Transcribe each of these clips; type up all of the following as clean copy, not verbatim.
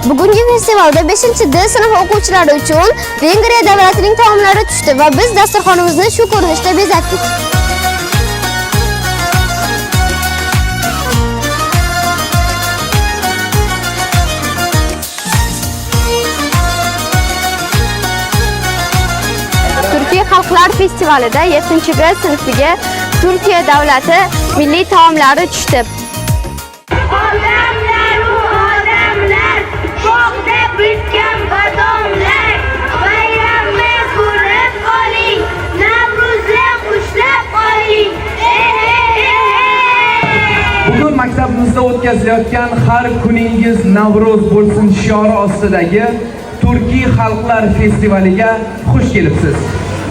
Bugungi festivalda 5-D sinf o'quvchilari uchun Vengriya davlatining taomlari tushdi va biz dasturxonimizni shu ko'rinishda bezatdik. Turkiya Xalqlar festivalida 7-B sinfiga Turkiya davlati milliy taomlari tushdi. Bugun maktabimizda o'tkazilayotgan har kuningiz Navro'z bo'lsin shiori ostidagi Turkiy Xalqlar festivaliga xush kelibsiz.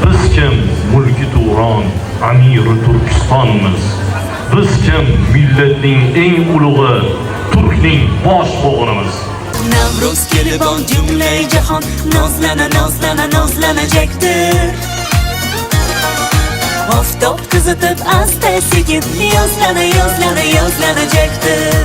Biz kim? Mulki Turon, Amiri Turkistonmiz. Biz kim? Millatning eng ulug'i, Turkning bosh bo'g'inimiz. Navro'z kelib on jumlay jahon nozlanajakdir. Oftob qizitib asta sekin yozlanajakdir.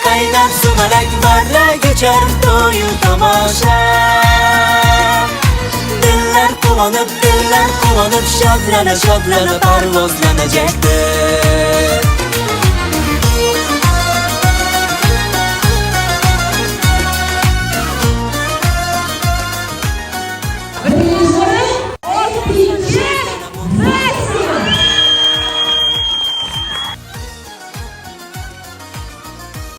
Kaynar sumalak barra geçer to'yu tomosha. Dillar quvonib, shadlana parvozlanajakdir.